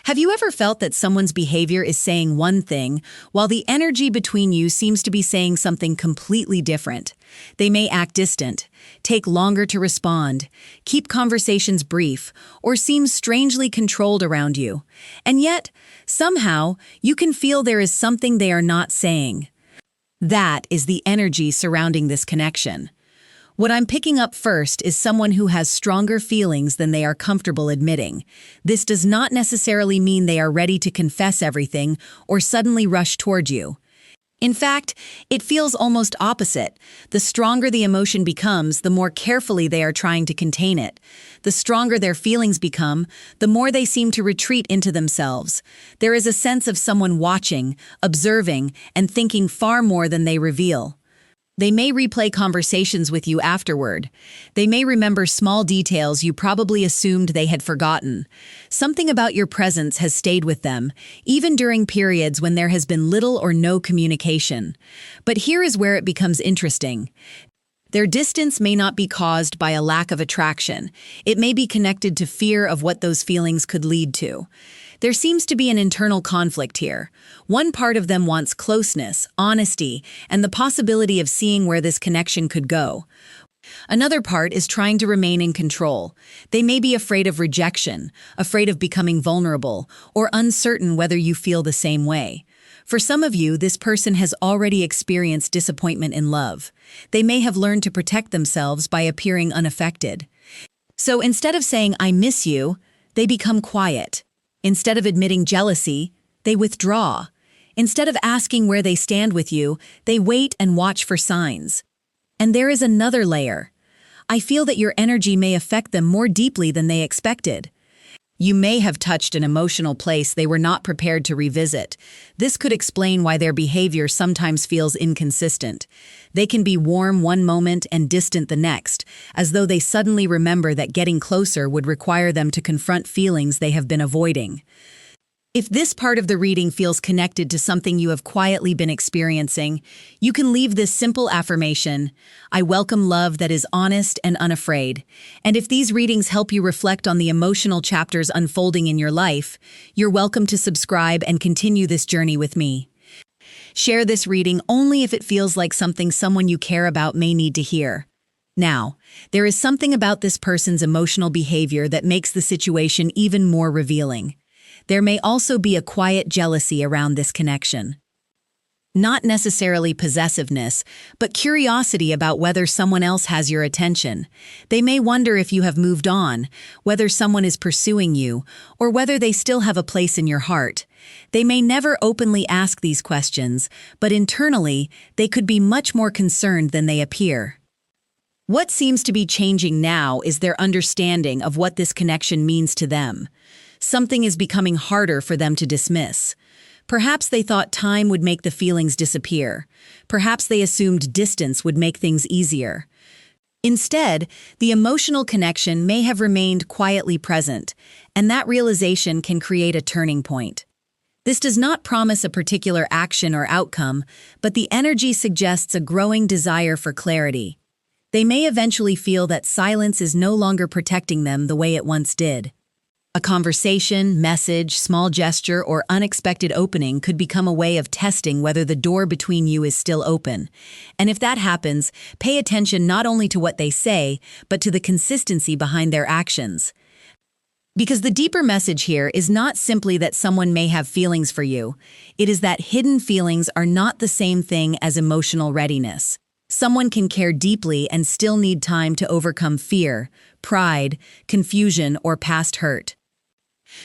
Have you ever felt that someone's behavior is saying one thing, while the energy between you seems to be saying something completely different? They may act distant, take longer to respond, keep conversations brief, or seem strangely controlled around you. And yet, somehow, you can feel there is something they are not saying. That is the energy surrounding this connection. What I'm picking up first is someone who has stronger feelings than they are comfortable admitting. This does not necessarily mean they are ready to confess everything or suddenly rush toward you. In fact, it feels almost opposite. The stronger the emotion becomes, the more carefully they are trying to contain it. The stronger their feelings become, the more they seem to retreat into themselves. There is a sense of someone watching, observing, and thinking far more than they reveal. They may replay conversations with you afterward. They may remember small details you probably assumed they had forgotten. Something about your presence has stayed with them, even during periods when there has been little or no communication. But here is where it becomes interesting. Their distance may not be caused by a lack of attraction. It may be connected to fear of what those feelings could lead to. There seems to be an internal conflict here. One part of them wants closeness, honesty, and the possibility of seeing where this connection could go. Another part is trying to remain in control. They may be afraid of rejection, afraid of becoming vulnerable, or uncertain whether you feel the same way. For some of you, this person has already experienced disappointment in love. They may have learned to protect themselves by appearing unaffected. So instead of saying, "I miss you," they become quiet. Instead of admitting jealousy, they withdraw. Instead of asking where they stand with you, they wait and watch for signs. And there is another layer. I feel that your energy may affect them more deeply than they expected. You may have touched an emotional place they were not prepared to revisit. This could explain why their behavior sometimes feels inconsistent. They can be warm one moment and distant the next, as though they suddenly remember that getting closer would require them to confront feelings they have been avoiding. If this part of the reading feels connected to something you have quietly been experiencing, you can leave this simple affirmation: I welcome love that is honest and unafraid. And if these readings help you reflect on the emotional chapters unfolding in your life, you're welcome to subscribe and continue this journey with me. Share this reading only if it feels like something someone you care about may need to hear. Now, there is something about this person's emotional behavior that makes the situation even more revealing. There may also be a quiet jealousy around this connection. Not necessarily possessiveness, but curiosity about whether someone else has your attention. They may wonder if you have moved on, whether someone is pursuing you, or whether they still have a place in your heart. They may never openly ask these questions, but internally, they could be much more concerned than they appear. What seems to be changing now is their understanding of what this connection means to them. Something is becoming harder for them to dismiss. Perhaps they thought time would make the feelings disappear. Perhaps they assumed distance would make things easier. Instead, the emotional connection may have remained quietly present, and that realization can create a turning point. This does not promise a particular action or outcome, but the energy suggests a growing desire for clarity. They may eventually feel that silence is no longer protecting them the way it once did. A conversation, message, small gesture, or unexpected opening could become a way of testing whether the door between you is still open. And if that happens, pay attention not only to what they say, but to the consistency behind their actions. Because the deeper message here is not simply that someone may have feelings for you. It is that hidden feelings are not the same thing as emotional readiness. Someone can care deeply and still need time to overcome fear, pride, confusion, or past hurt.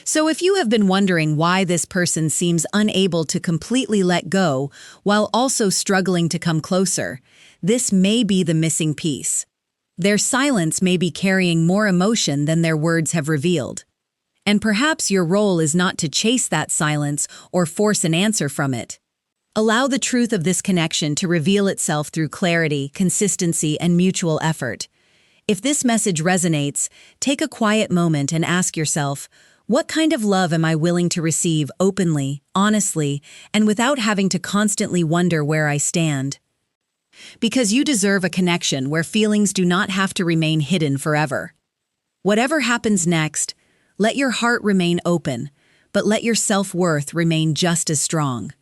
So if you have been wondering why this person seems unable to completely let go while also struggling to come closer, this may be the missing piece. Their silence may be carrying more emotion than their words have revealed. And perhaps your role is not to chase that silence or force an answer from it. Allow the truth of this connection to reveal itself through clarity, consistency, and mutual effort. If this message resonates, take a quiet moment and ask yourself, what kind of love am I willing to receive openly, honestly, and without having to constantly wonder where I stand? Because you deserve a connection where feelings do not have to remain hidden forever. Whatever happens next, let your heart remain open, but let your self-worth remain just as strong.